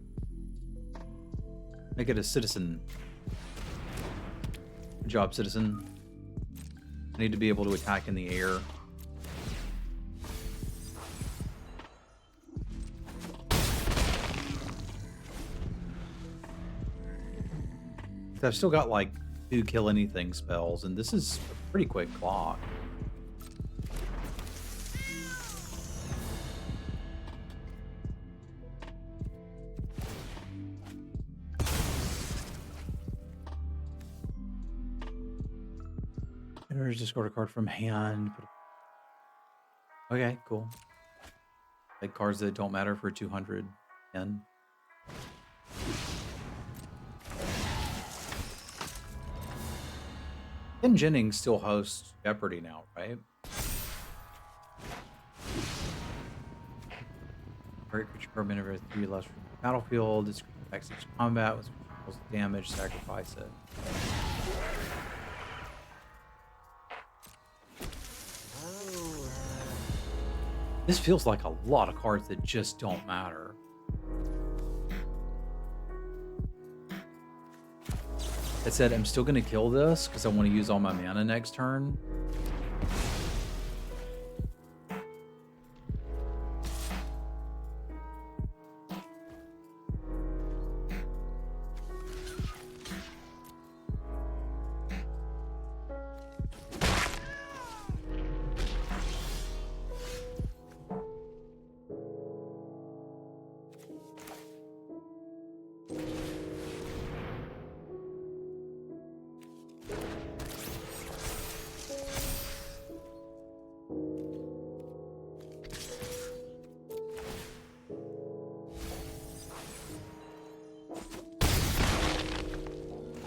make it a citizen. Good job, citizen. I need to be able to attack in the air. I've still got, like, 2 kill anything spells, and this is a pretty quick clock. Discard a card from hand. Okay, cool. Like cards that don't matter for 200 yen. Ken Jennings still hosts Jeopardy now, right? Target creature card whenever 3 less from the battlefield. This affects each combat with damage. Sacrifice it. This feels like a lot of cards that just don't matter. That said, I'm still going to kill this because I want to use all my mana next turn.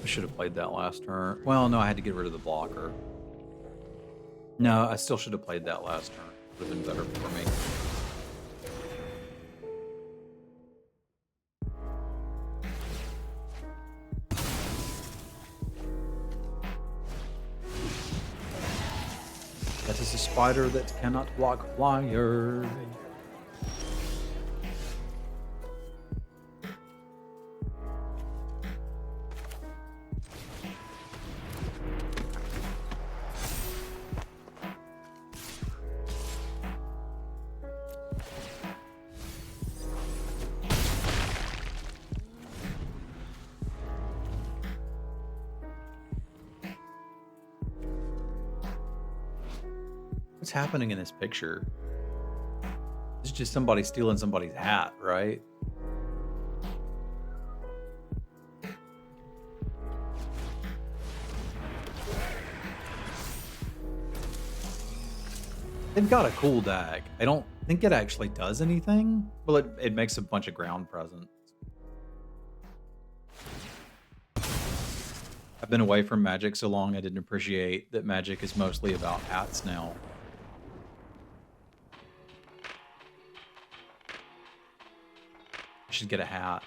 Should have played that last turn. Well, no, I had to get rid of the blocker. No, I still should have played that last turn. Would have been better for me. That is a spider that cannot block fire. What's happening in this picture? It's just somebody stealing somebody's hat, right? They've got a cool deck. I don't think it actually does anything. Well, it makes a bunch of ground presence. I've been away from Magic so long, I didn't appreciate that Magic is mostly about hats now. I should get a hat.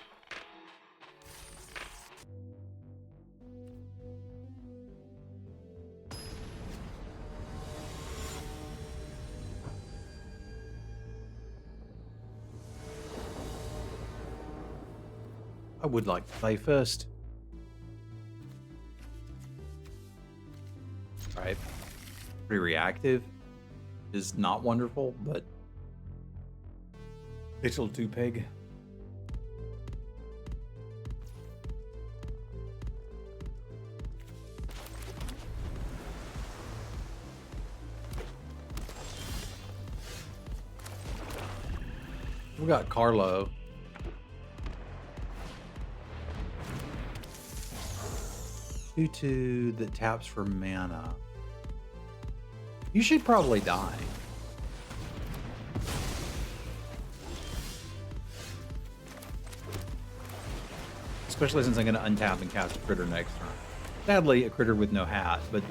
I would like to play first. Right. Pretty reactive is not wonderful, but Pixel 2 Pig. We got Carlo. Tutu that taps for mana. You should probably die. Especially since I'm going to untap and cast a critter next turn. Sadly, a critter with no hat, but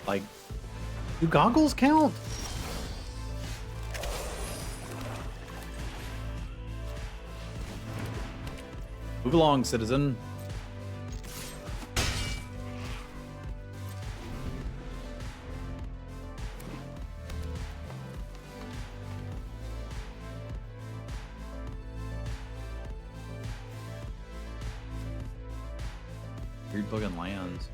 like, do goggles count? Move along, citizen. Weird looking lands.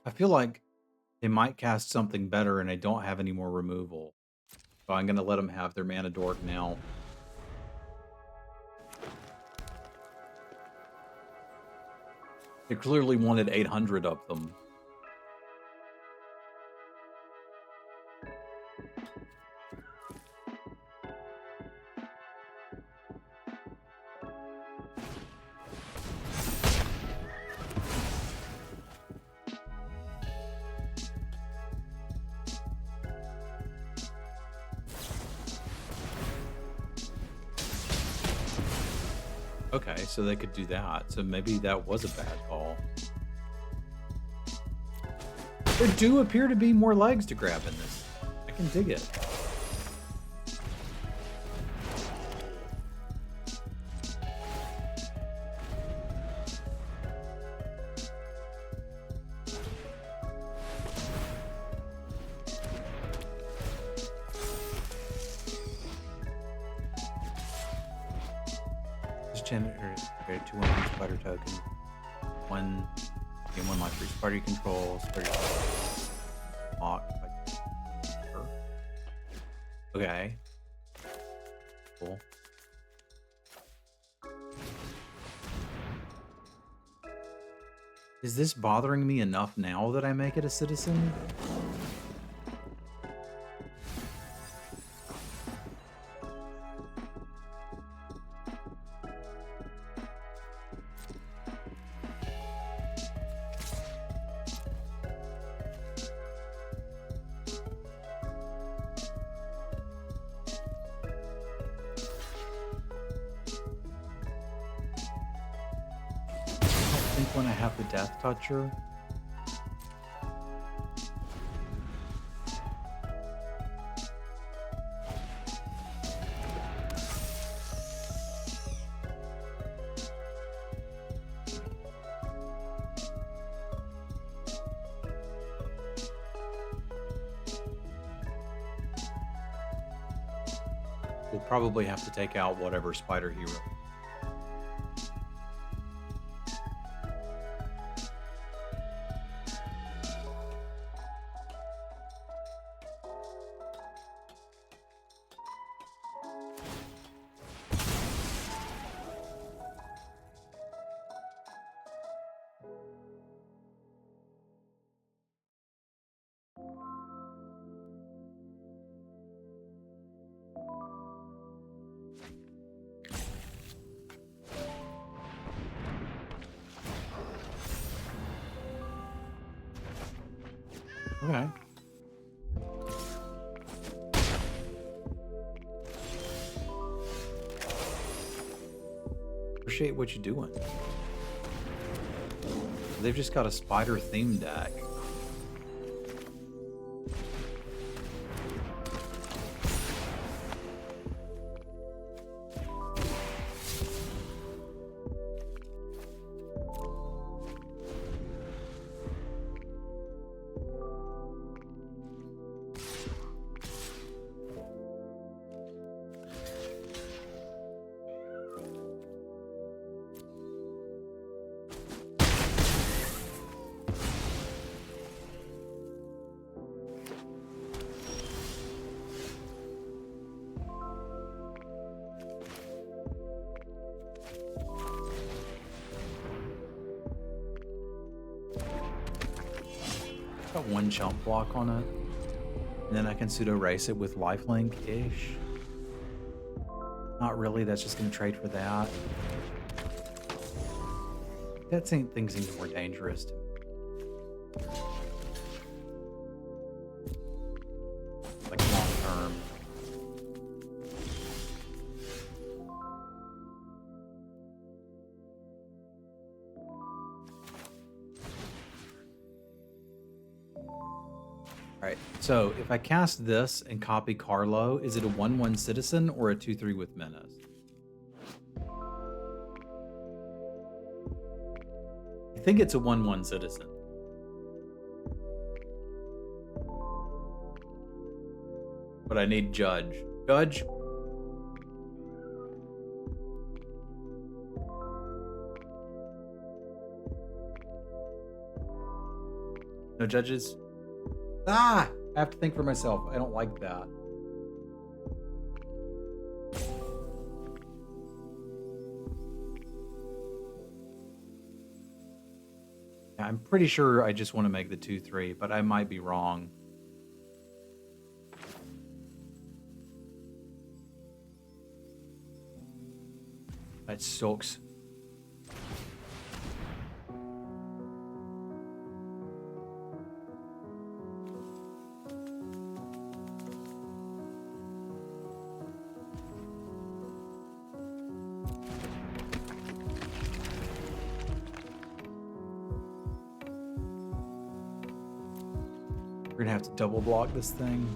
I feel like they might cast something better and I don't have any more removal. So I'm going to let them have their mana dork now. They clearly wanted 800 of them. Okay, so they could do that. So maybe that was a bad call. There do appear to be more legs to grab in this. I can dig it. Janitor, okay, 2/1 spider token. One game 1 life for each party control, spider lock. Okay. Cool. Is this bothering me enough now that I make it a citizen? I think when I have the Death Toucher. We'll probably have to take out whatever spider hero. Okay. Appreciate what you're doing. They've just got a spider theme deck. Got one jump block on it. And then I can pseudo race it with lifelink-ish. Not really, that's just gonna trade for that. That thing seems more dangerous to me. Like long term. Alright, so if I cast this and copy Carlo, is it a 1/1 citizen or a 2/3 with menace? I think it's a 1/1 citizen. But I need Judge. Judge? No judges? Ah! I have to think for myself. I don't like that. Yeah, I'm pretty sure I just want to make the 2/3, but I might be wrong. That sucks. We're gonna have to double block this thing.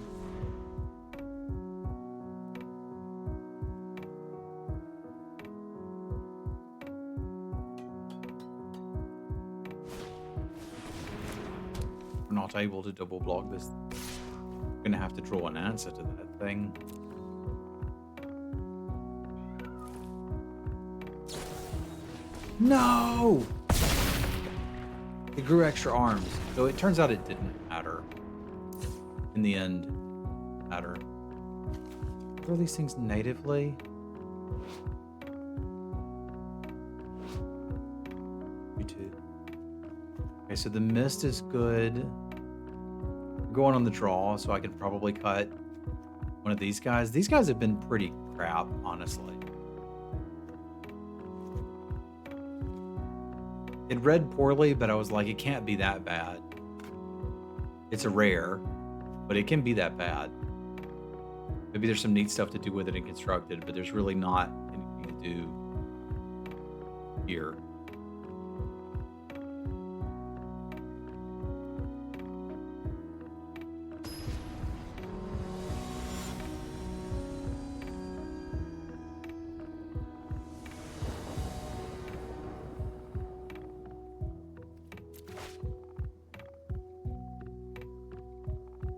We're not able to double block this. We're gonna have to draw an answer to that thing. No! It grew extra arms, so it turns out it didn't matter. In the end, matter. Throw these things natively. You too. Okay, so the mist is good. I'm going on the draw, so I could probably cut one of these guys. These guys have been pretty crap, honestly. It read poorly, but I was like, it can't be that bad. It's a rare, but it can be that bad. Maybe there's some neat stuff to do with it in constructed, but there's really not anything to do here.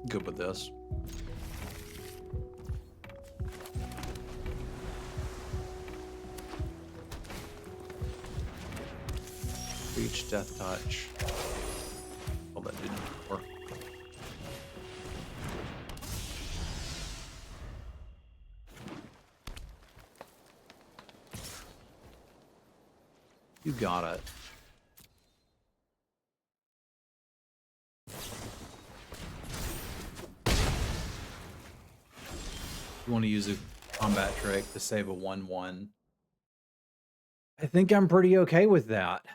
Good with this. Reach, death touch. Well, that didn't work. You got it. You want to use a combat trick to save a 1/1. I think I'm pretty okay with that.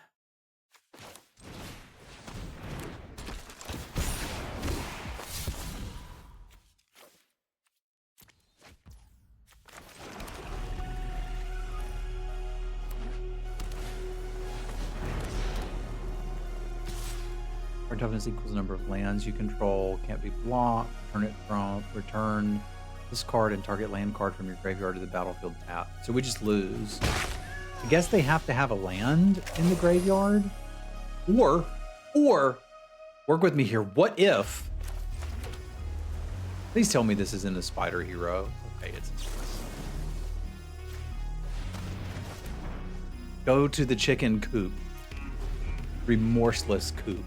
Card toughness equals the number of lands you control. Can't be blocked. Return this card and target land card from your graveyard to the battlefield tap. So we just lose. I guess they have to have a land in the graveyard. Or work with me here. What if? Please tell me this isn't a spider hero. Okay, it's. Go to the chicken coop. Remorseless coop.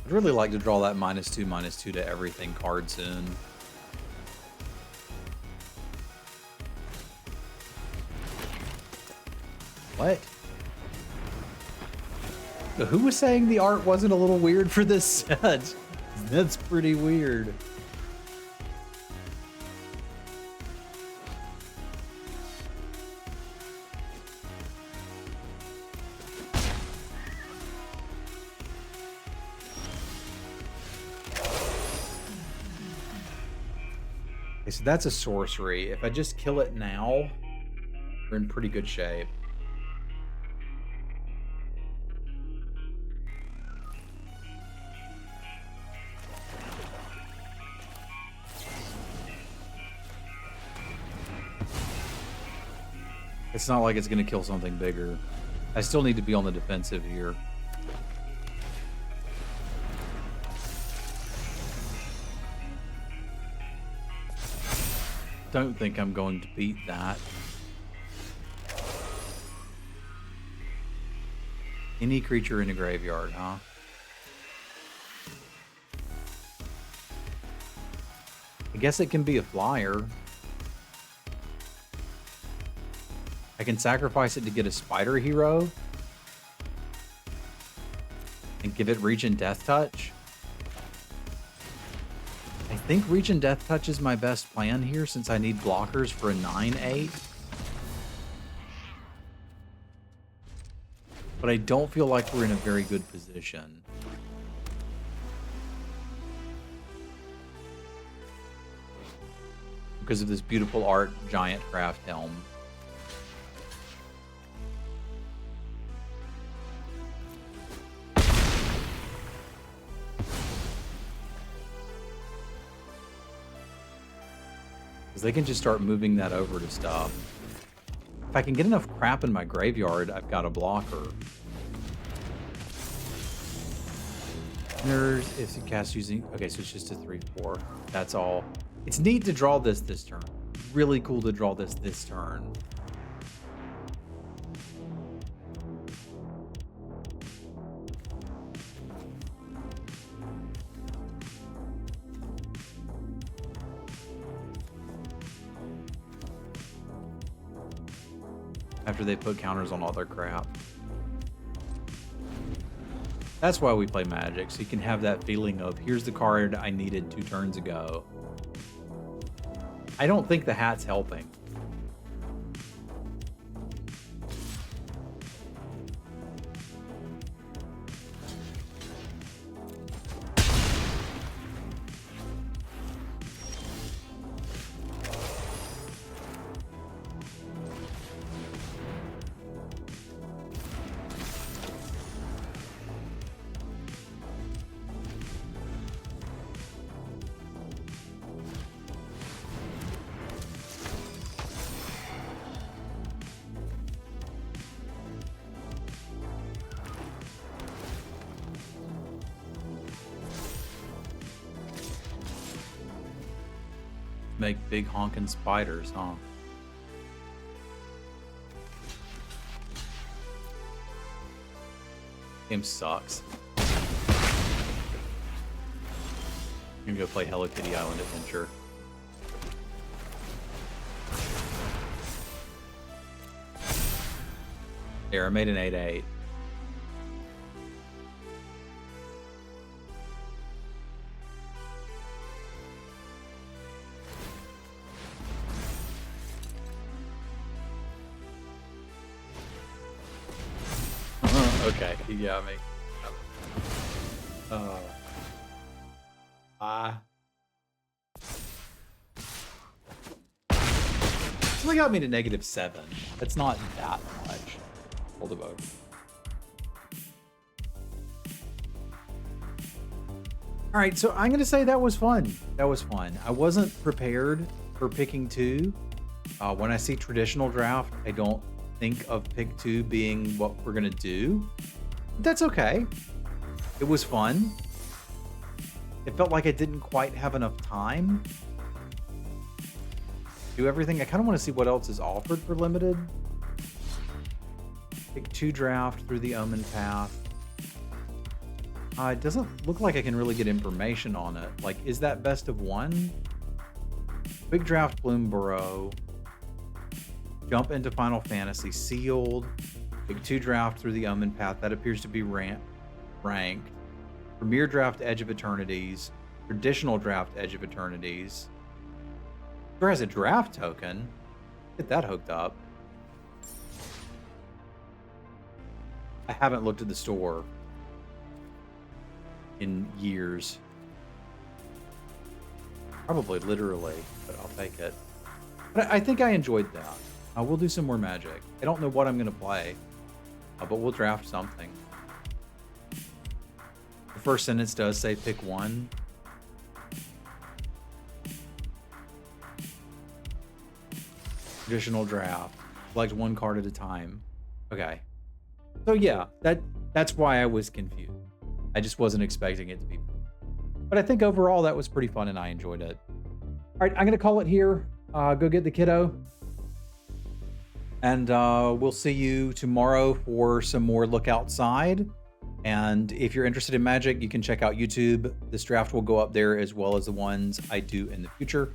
I'd really like to draw that -2/-2 to everything card soon. What? So who was saying the art wasn't a little weird for this set? That's pretty weird. Okay, so that's a sorcery. If I just kill it now, we're in pretty good shape. It's not like it's going to kill something bigger. I still need to be on the defensive here. Don't think I'm going to beat that. Any creature in a graveyard, huh? I guess it can be a flyer. I can sacrifice it to get a spider hero and give it Regent Death Touch. I think Regent Death Touch is my best plan here since I need blockers for a 9/8. But I don't feel like we're in a very good position. Because of this beautiful art giant craft helm. They can just start moving that over to stuff. If I can get enough crap in my graveyard, I've got a blocker. If you cast using... Okay, so it's just a 3/4. That's all. It's neat to draw this turn. Really cool to draw this turn. after they put counters on all their crap. That's why we play Magic, so you can have that feeling of, here's the card I needed 2 turns ago. I don't think the hat's helping. Make big honking spiders, huh? Game sucks. I'm gonna go play Hello Kitty Island Adventure. There, I made an 8/8. Okay, he got me. So they got me to -7. That's not that much. Hold the vote. All right, so I'm gonna say that was fun. That was fun. I wasn't prepared for picking 2. When I see traditional draft, I don't think of pick 2 being what we're gonna do. But that's okay. It was fun. It felt like I didn't quite have enough time to do everything. I kind of want to see what else is offered for limited. Pick 2 draft through the Omenpath. It doesn't look like I can really get information on it. Like, is that best of 1? Big draft Bloom Burrow. Jump into Final Fantasy sealed. Big 2 draft through the Omenpath. That appears to be ranked. Premier draft Edge of Eternities. Traditional draft Edge of Eternities. There has a draft token. Get that hooked up. I haven't looked at the store in years. Probably literally, but I'll take it. But I think I enjoyed that. We'll do some more Magic. I don't know what I'm going to play, but we'll draft something. The first sentence does say pick 1. Traditional draft. Select 1 card at a time. Okay. So yeah, that's why I was confused. I just wasn't expecting it to be. But I think overall that was pretty fun and I enjoyed it. All right, I'm going to call it here. Go get the kiddo. And we'll see you tomorrow for some more Look Outside. And if you're interested in Magic, you can check out YouTube. This draft will go up there as well as the ones I do in the future.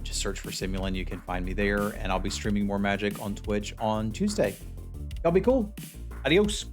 Just search for Semulin. You can find me there. And I'll be streaming more Magic on Twitch on Tuesday. Y'all be cool. Adios.